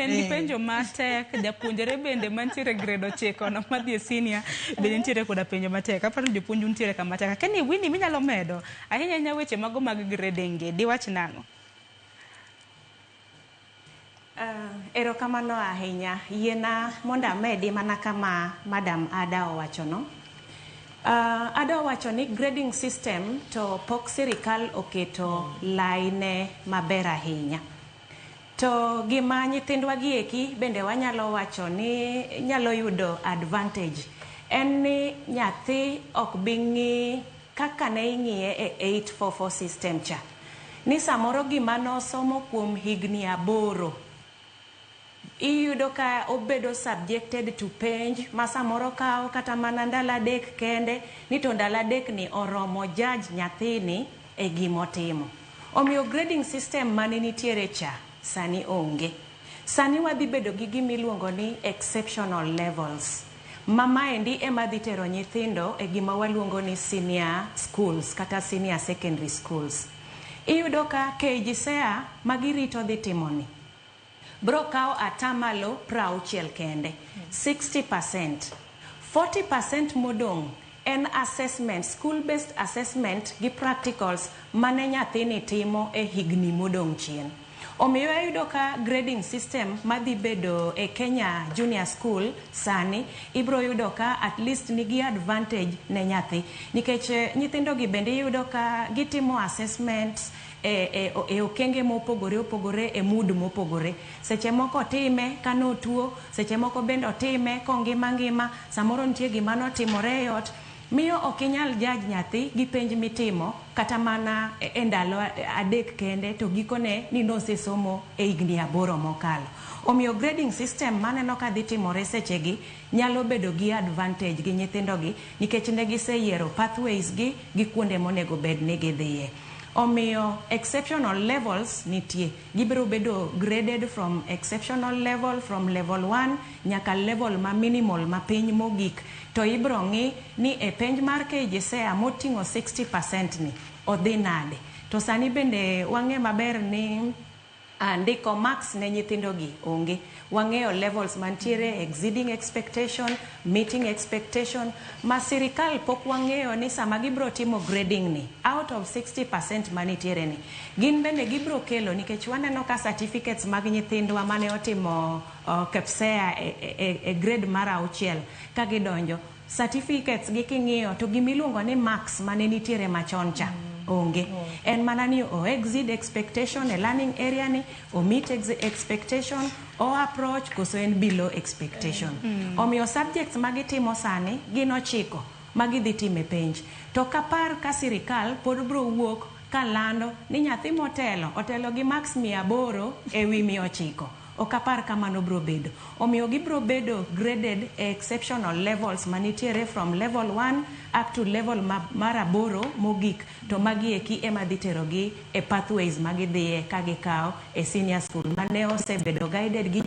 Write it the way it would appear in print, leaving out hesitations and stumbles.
en gi penjo matek, japuonjre bende mantiere grade 9 no madhi senior bende nitiere koda penjo matek. Aparo jopuonj nitiere kama tek. Kani Winnie minyalo medo ahinya weche mago mag grading diwach nang'o? Erokamano ahinya. Yiena mondo amedi mana kama Madam Ada owachono. Ada owacho ni grading system to pok sirikal oketo laine maber ahinya. To gima nyithindwa gieki bende wanyalo wacho ni nyalo yudo advantage. En ni nyathi ok bing'i kaka ne ing'iye e 844 system cha. Ni samoro gima nosomo kuom higni 8 iyudo ka obedo subjected to penj ma samoro kao kata mana ndalo 3 kende ni to ndalo 3 ni oromo judge nyathini e gimotimo. Omiyo grading system mane nitiere cha sani onge. Sani wadhi bedo gi gimiluongo ni exceptional levels. Mama endi ema dhi tero nyithindo e gima waluongo ni senior schools kata senior secondary schools. Iyudo ka KJSEA magirito dhi timoni bro kao atamalo 60 kende, 60%. 40% modong en assessment, school based assessment gi practicals mane nyathini timo e higni modong chien. Omiyo ayudo ka grading system madhi bedo e Kenya Junior School sani ibro yudo ka at least nigi advantage ne nyathi nikech nyithindo gi bende yudo ka gitimo assessments e okenge mopogore e mood mopogore. Seche moko time kano tuo, seche moko bende time kongima samoro nitie gima notimore e ot. Miyo okinyal judge nyathi gi penj mitimo kata mana e ndalo 3 kende to gikone ni nosesomo e higni 8 mokalo. Omiyo grading system maneno ka dhi timore sechegi nyalo bedo gi advantage gi nyithindo gi nikech ne giseyiero pathways gi kuonde monego bed ni gidhiye. Omiyo exceptional levels nitie. Gibiro bedo graded from exceptional level from level 1 nyaka level ma minimal ma piny mogik. To ibro ng'i ni e penj mar KJSEA moting'o 60% ni odhi nade. To sani bende wang'e maber ni ndiko marks ne nyithindo gi onge. Wang'eyo levels mantiere exceeding expectation, meeting expectation. Ma sirikal pok wang'eyo ni sama gibro timo grading ni out of 60% manitiere ni gin bende gibro kelo nikech waneno ka certificates mag nyithindwa mane otimo KPSEA e grade mar 6 ka gidonjo certificates gi king'iyo to gimiluongo ni marks mane nitiere machon cha onge. En mana ni o exceed expectation e learning area ni, o meet expectation, o approach koso en below expectation. Omiyo subjects magitimo sani gin 9 magidhi time penj. To kapar ka sirikal pod bro wuok kalando ni nyathi otelo gi marks 800 e wi 900. Okapar kamano bro bedo. Omiyo gibro bedo graded exceptional levels manitiere from level 1 up to level mar 8 mogik. To magieki ema dhi terogi e pathways magidhiye ka gikao e senior school mane osebedo guided gi